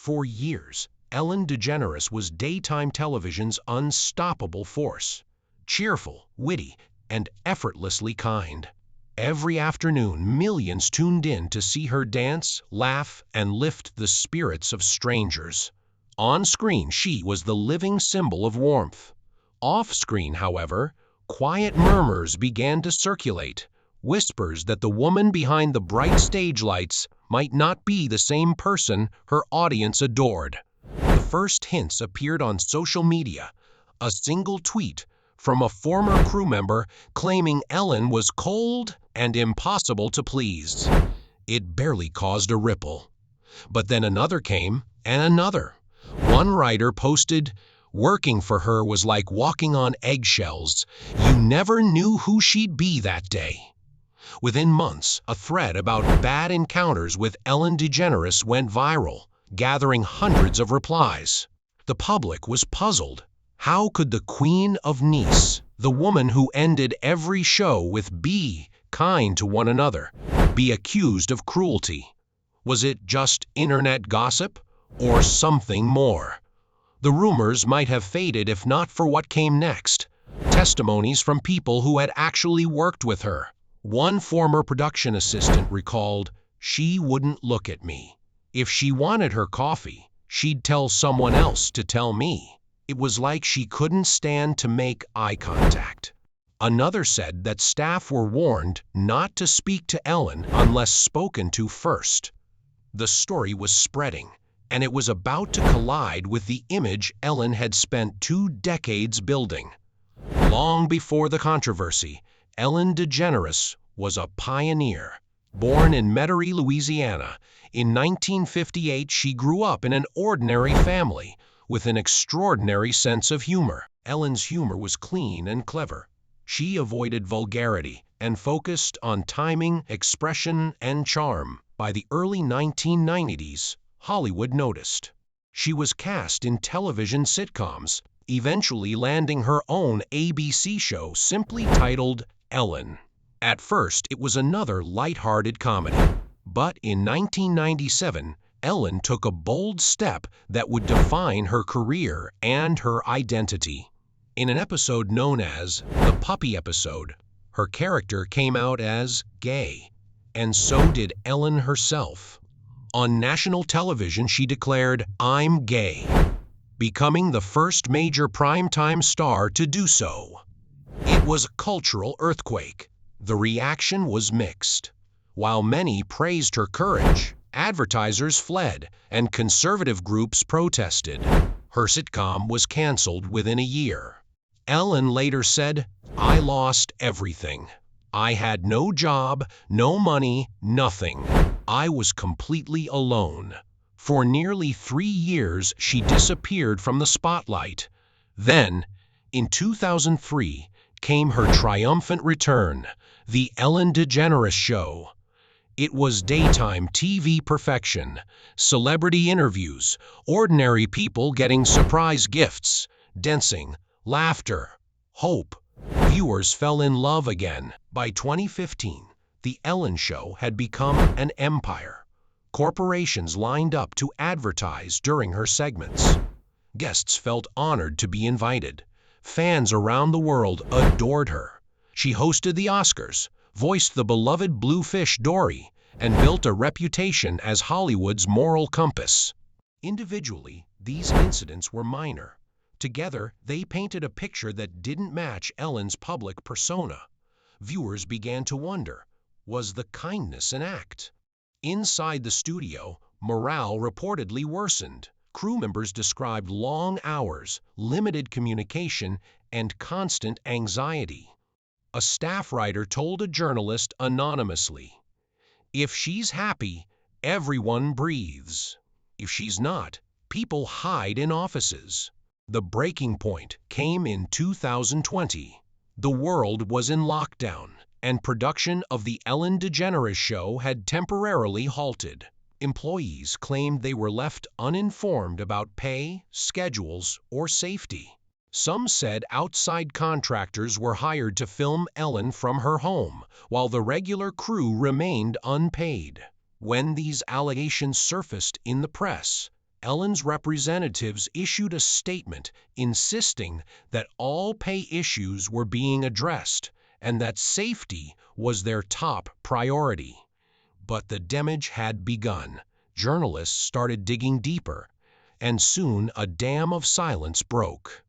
For years, Ellen DeGeneres was daytime television's unstoppable force. Cheerful, witty, and effortlessly kind. Every afternoon, millions tuned in to see her dance, laugh, and lift the spirits of strangers. On screen, she was the living symbol of warmth. Off-screen, however, quiet murmurs began to circulate, whispers that the woman behind the bright stage lights might not be the same person her audience adored. The first hints appeared on social media. A single tweet from a former crew member claiming Ellen was cold and impossible to please. It barely caused a ripple. But then another came, and another. One writer posted, "Working for her was like walking on eggshells. You never knew who she'd be that day." Within months, a thread about bad encounters with Ellen DeGeneres went viral, gathering hundreds of replies. The public was puzzled. How could the Queen of Nice, the woman who ended every show with "be kind to one another," be accused of cruelty? Was it just internet gossip, or something more? The rumors might have faded if not for what came next: testimonies from people who had actually worked with her. One former production assistant recalled, "She wouldn't look at me. If she wanted her coffee, she'd tell someone else to tell me. It was like she couldn't stand to make eye contact." Another said that staff were warned not to speak to Ellen unless spoken to first. The story was spreading, and it was about to collide with the image Ellen had spent 2 decades building. Long before the controversy, Ellen DeGeneres was a pioneer. Born in Metairie, Louisiana, in 1958 she grew up in an ordinary family with an extraordinary sense of humor. Ellen's humor was clean and clever. She avoided vulgarity and focused on timing, expression, and charm. By the early 1990s, Hollywood noticed. She was cast in television sitcoms, eventually landing her own ABC show simply titled Ellen. At first, it was another light-hearted comedy. But in 1997, Ellen took a bold step that would define her career and her identity. In an episode known as the Puppy Episode, her character came out as gay, and so did Ellen herself. On national television, she declared, "I'm gay," becoming the first major primetime star to do so. It was a cultural earthquake. The reaction was mixed. While many praised her courage, advertisers fled, and conservative groups protested. Her sitcom was canceled within a year. Ellen later said, "I lost everything. I had no job, no money, nothing. I was completely alone." For nearly 3 years, she disappeared from the spotlight. Then, in 2003, came her triumphant return, The Ellen DeGeneres Show. It was daytime TV perfection, celebrity interviews, ordinary people getting surprise gifts, dancing, laughter, hope. Viewers fell in love again. By 2015, The Ellen Show had become an empire. Corporations lined up to advertise during her segments. Guests felt honored to be invited. Fans around the world adored her. She hosted the Oscars, voiced the beloved Bluefish Dory, and built a reputation as Hollywood's moral compass. Individually, these incidents were minor. Together, they painted a picture that didn't match Ellen's public persona. Viewers began to wonder, was the kindness an act? Inside the studio, morale reportedly worsened. Crew members described long hours, limited communication, and constant anxiety. A staff writer told a journalist anonymously, "If she's happy, everyone breathes. If she's not, people hide in offices." The breaking point came in 2020. The world was in lockdown, and production of The Ellen DeGeneres Show had temporarily halted. Employees claimed they were left uninformed about pay, schedules, or safety. Some said outside contractors were hired to film Ellen from her home, while the regular crew remained unpaid. When these allegations surfaced in the press, Ellen's representatives issued a statement insisting that all pay issues were being addressed and that safety was their top priority. But the damage had begun. Journalists started digging deeper, and soon a dam of silence broke.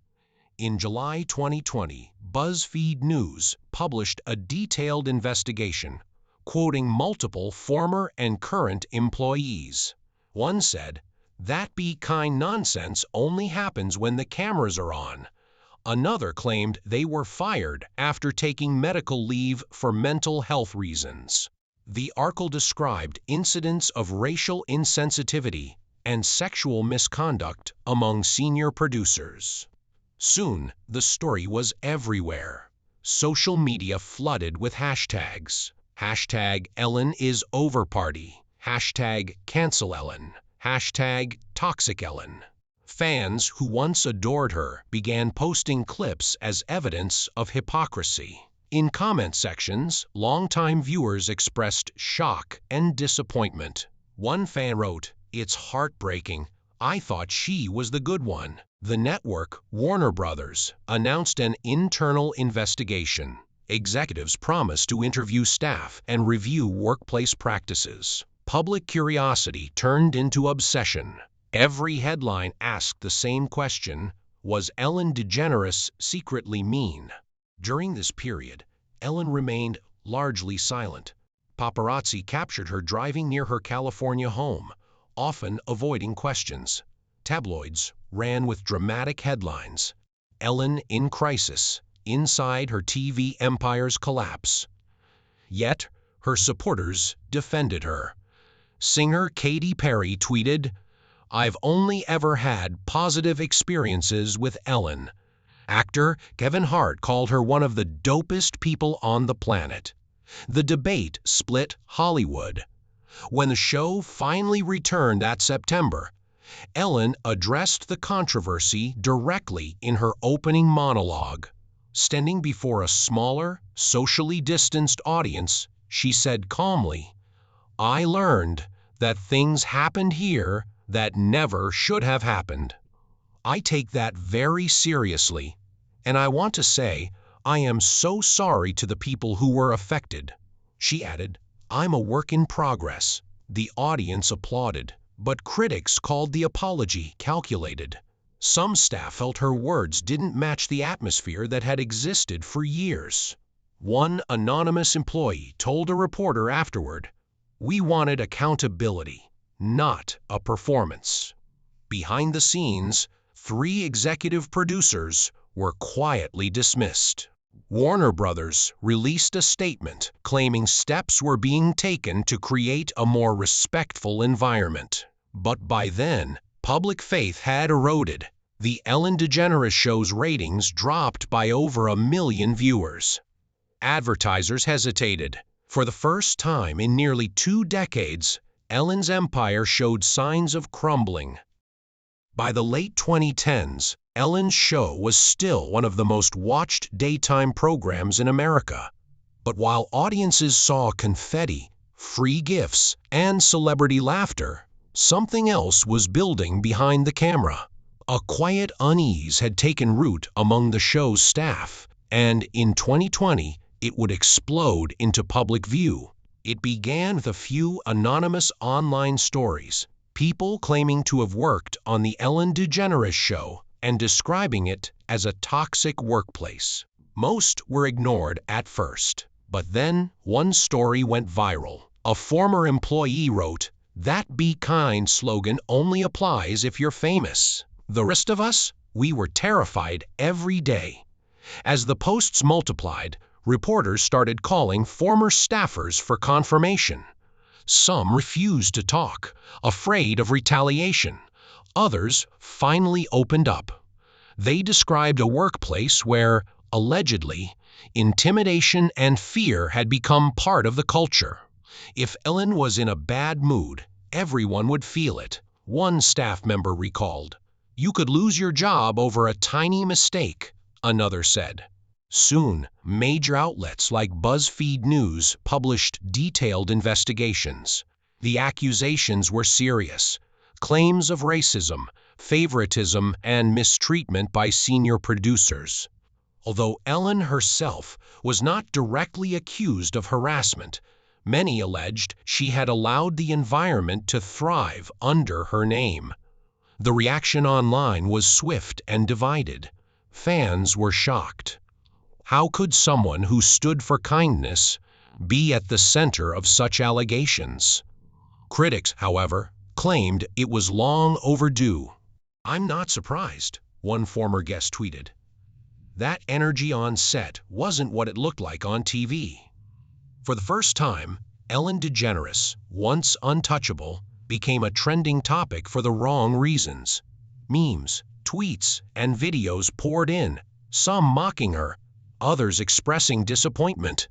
In July 2020, BuzzFeed News published a detailed investigation, quoting multiple former and current employees. One said, "That be kind nonsense only happens when the cameras are on." Another claimed they were fired after taking medical leave for mental health reasons. The article described incidents of racial insensitivity and sexual misconduct among senior producers. Soon, the story was everywhere. Social media flooded with hashtags. Hashtag Ellen is over party. Hashtag cancel Ellen. Hashtag toxic Ellen. Fans who once adored her began posting clips as evidence of hypocrisy. In comment sections, longtime viewers expressed shock and disappointment. One fan wrote, "It's heartbreaking. I thought she was the good one." The network, Warner Brothers, announced an internal investigation. Executives promised to interview staff and review workplace practices. Public curiosity turned into obsession. Every headline asked the same question: was Ellen DeGeneres secretly mean? During this period, Ellen remained largely silent. Paparazzi captured her driving near her California home, often avoiding questions. Tabloids ran with dramatic headlines: "Ellen in crisis, inside her TV empire's collapse." Yet, her supporters defended her. Singer Katy Perry tweeted, "I've only ever had positive experiences with Ellen." Actor Kevin Hart called her one of the dopest people on the planet. The debate split Hollywood. When the show finally returned that September, Ellen addressed the controversy directly in her opening monologue. Standing before a smaller, socially distanced audience, she said calmly, "I learned that things happened here that never should have happened. I take that very seriously, and I want to say I am so sorry to the people who were affected." She added, "I'm a work in progress." The audience applauded, but critics called the apology calculated. Some staff felt her words didn't match the atmosphere that had existed for years. One anonymous employee told a reporter afterward, "We wanted accountability, not a performance." Behind the scenes, 3 executive producers were quietly dismissed. Warner Brothers released a statement claiming steps were being taken to create a more respectful environment. But by then, public faith had eroded. The Ellen DeGeneres Show's ratings dropped by over 1 million viewers. Advertisers hesitated. For the first time in nearly 2 decades, Ellen's empire showed signs of crumbling. By the late 2010s, Ellen's show was still one of the most watched daytime programs in America. But while audiences saw confetti, free gifts, and celebrity laughter, something else was building behind the camera. A quiet unease had taken root among the show's staff, and in 2020, it would explode into public view. It began with a few anonymous online stories, people claiming to have worked on the Ellen DeGeneres Show and describing it as a toxic workplace. Most were ignored at first, but then one story went viral. A former employee wrote, "That be kind slogan only applies if you're famous. The rest of us, we were terrified every day." As the posts multiplied, reporters started calling former staffers for confirmation. Some refused to talk, afraid of retaliation. Others finally opened up. They described a workplace where, allegedly, intimidation and fear had become part of the culture. If Ellen was in a bad mood, everyone would feel it. One staff member recalled, "You could lose your job over a tiny mistake," another said. Soon, major outlets like BuzzFeed News published detailed investigations. The accusations were serious. claims of racism, favoritism, and mistreatment by senior producers. Although Ellen herself was not directly accused of harassment, many alleged she had allowed the environment to thrive under her name. The reaction online was swift and divided. Fans were shocked. How could someone who stood for kindness be at the center of such allegations? Critics, however, claimed it was long overdue. "I'm not surprised," one former guest tweeted. "That energy on set wasn't what it looked like on TV." For the first time, Ellen DeGeneres, once untouchable, became a trending topic for the wrong reasons. Memes, tweets, and videos poured in, some mocking her, others expressing disappointment.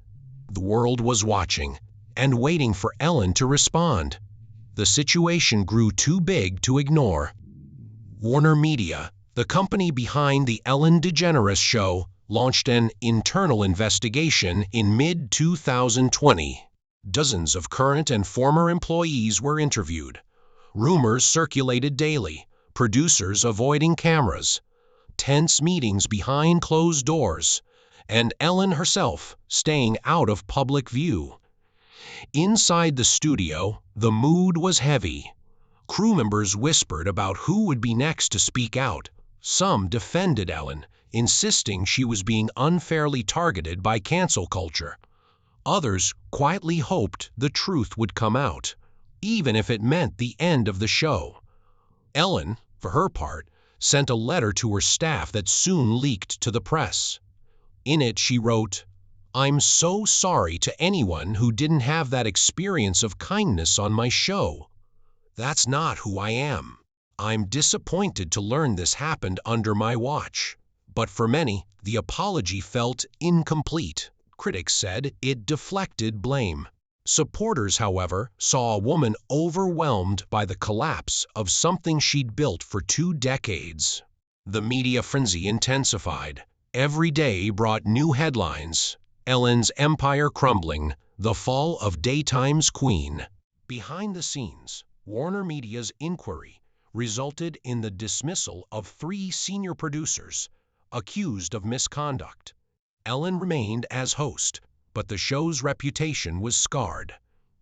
The world was watching and waiting for Ellen to respond. The situation grew too big to ignore. Warner Media, the company behind The Ellen DeGeneres Show, launched an internal investigation in mid-2020. Dozens of current and former employees were interviewed. Rumors circulated daily, producers avoiding cameras, tense meetings behind closed doors, and Ellen herself staying out of public view. Inside the studio, the mood was heavy. Crew members whispered about who would be next to speak out. Some defended Ellen, insisting she was being unfairly targeted by cancel culture. Others quietly hoped the truth would come out, even if it meant the end of the show. Ellen, for her part, sent a letter to her staff that soon leaked to the press. In it she wrote, "I'm so sorry to anyone who didn't have that experience of kindness on my show. That's not who I am. I'm disappointed to learn this happened under my watch." But for many, the apology felt incomplete. Critics said it deflected blame. Supporters, however, saw a woman overwhelmed by the collapse of something she'd built for 2 decades. The media frenzy intensified. Every day brought new headlines: Ellen's empire crumbling, the fall of daytime's queen. Behind the scenes, Warner Media's inquiry resulted in the dismissal of 3 senior producers accused of misconduct. Ellen remained as host, but the show's reputation was scarred.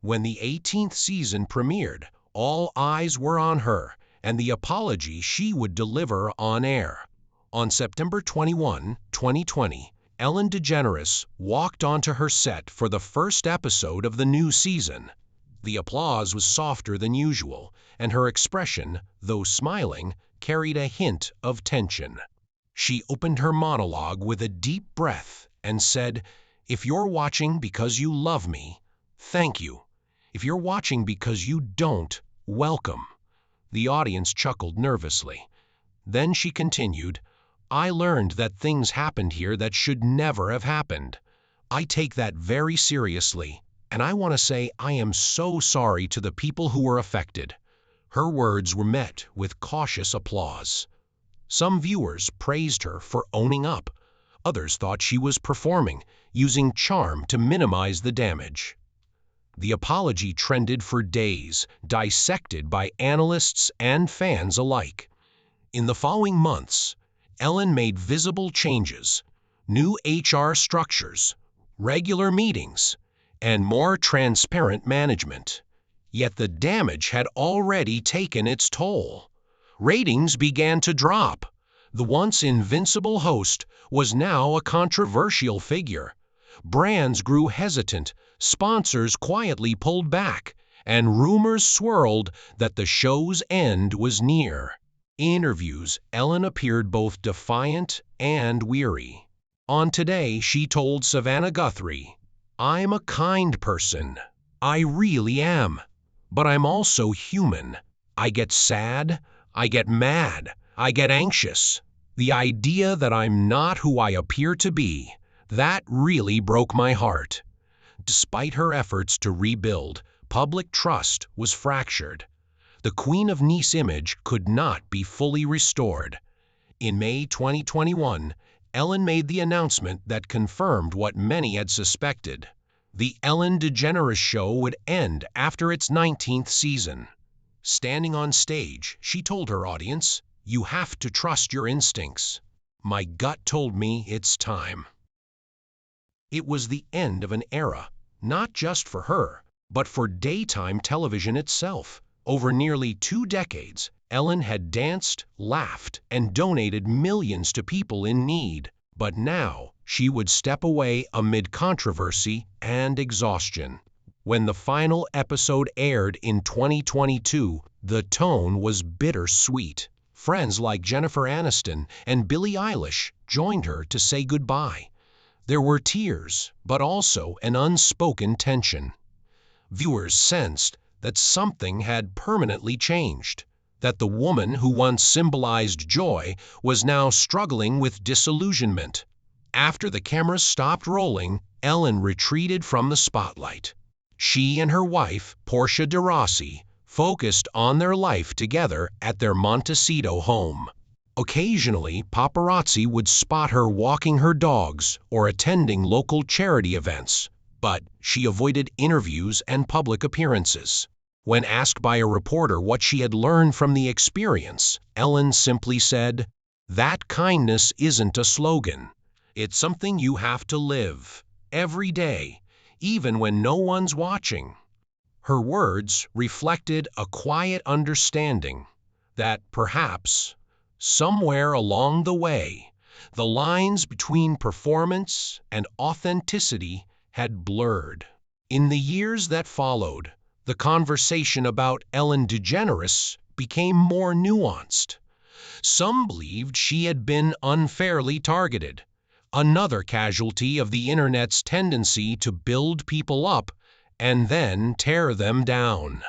When the 18th season premiered, all eyes were on her and the apology she would deliver on air. On September 21, 2020, Ellen DeGeneres walked onto her set for the first episode of the new season. The applause was softer than usual, and her expression, though smiling, carried a hint of tension. She opened her monologue with a deep breath and said, "If you're watching because you love me, thank you. If you're watching because you don't, welcome." The audience chuckled nervously. Then she continued, "I learned that things happened here that should never have happened. I take that very seriously, and I want to say I am so sorry to the people who were affected." Her words were met with cautious applause. Some viewers praised her for owning up. Others thought she was performing, using charm to minimize the damage. The apology trended for days, dissected by analysts and fans alike. In the following months, Ellen made visible changes: new HR structures, regular meetings, and more transparent management. Yet the damage had already taken its toll. Ratings began to drop. The once invincible host was now a controversial figure. Brands grew hesitant, sponsors quietly pulled back, and rumors swirled that the show's end was near. In interviews, Ellen appeared both defiant and weary. On Today, she told Savannah Guthrie, "I'm a kind person. I really am. But I'm also human. I get sad, I get mad, I get anxious. The idea that I'm not who I appear to be, that really broke my heart." Despite her efforts to rebuild, public trust was fractured. The Queen of Nice image could not be fully restored. In May 2021, Ellen made the announcement that confirmed what many had suspected. The Ellen DeGeneres Show would end after its 19th season. Standing on stage, she told her audience, "You have to trust your instincts. My gut told me it's time." It was the end of an era, not just for her, but for daytime television itself. Over nearly 2 decades, Ellen had danced, laughed, and donated millions to people in need. But now, she would step away amid controversy and exhaustion. When the final episode aired in 2022, the tone was bittersweet. Friends like Jennifer Aniston and Billie Eilish joined her to say goodbye. There were tears, but also an unspoken tension. Viewers sensed that something had permanently changed, that the woman who once symbolized joy was now struggling with disillusionment. After the cameras stopped rolling, Ellen retreated from the spotlight. She and her wife, Portia de Rossi, focused on their life together at their Montecito home. Occasionally, paparazzi would spot her walking her dogs or attending local charity events, but she avoided interviews and public appearances. When asked by a reporter what she had learned from the experience, Ellen simply said, "That kindness isn't a slogan. It's something you have to live, every day, even when no one's watching." Her words reflected a quiet understanding that perhaps, somewhere along the way, the lines between performance and authenticity had blurred. In the years that followed, the conversation about Ellen DeGeneres became more nuanced. Some believed she had been unfairly targeted, another casualty of the internet's tendency to build people up and then tear them down.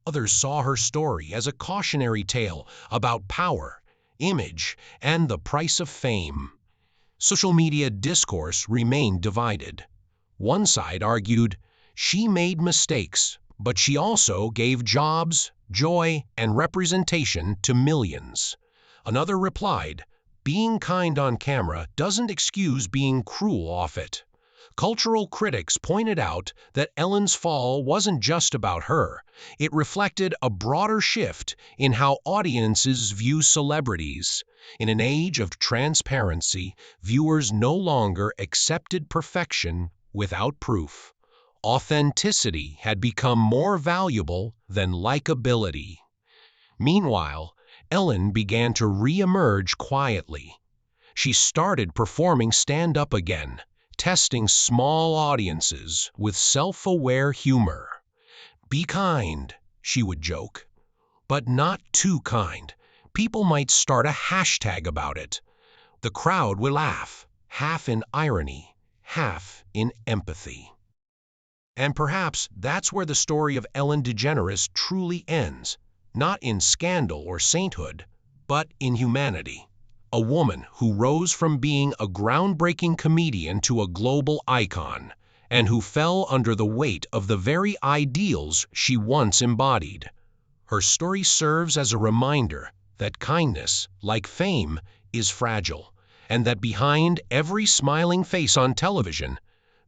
Others saw her story as a cautionary tale about power, image, and the price of fame. Social media discourse remained divided. One side argued, she made mistakes, but she also gave jobs, joy, and representation to millions. Another replied, being kind on camera doesn't excuse being cruel off it. Cultural critics pointed out that Ellen's fall wasn't just about her. It reflected a broader shift in how audiences view celebrities. In an age of transparency, viewers no longer accepted perfection without proof. Authenticity had become more valuable than likability. Meanwhile, Ellen began to re-emerge quietly. She started performing stand-up again, testing small audiences with self-aware humor. "Be kind," she would joke, "but not too kind. People might start a hashtag about it." The crowd would laugh, half in irony, half in empathy. And perhaps that's where the story of Ellen DeGeneres truly ends, not in scandal or sainthood, but in humanity. A woman who rose from being a groundbreaking comedian to a global icon, and who fell under the weight of the very ideals she once embodied. Her story serves as a reminder that kindness, like fame, is fragile, and that behind every smiling face on television,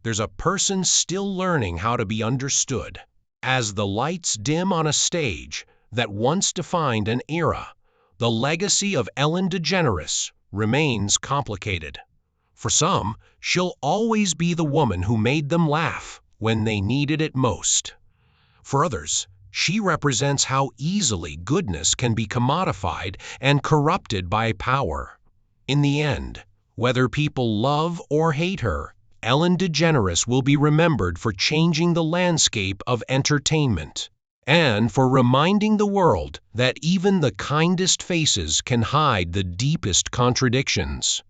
there's a person still learning how to be understood. As the lights dim on a stage that once defined an era, the legacy of Ellen DeGeneres remains complicated. For some, she'll always be the woman who made them laugh when they needed it most. For others, she represents how easily goodness can be commodified and corrupted by power. In the end, whether people love or hate her, Ellen DeGeneres will be remembered for changing the landscape of entertainment, and for reminding the world that even the kindest faces can hide the deepest contradictions.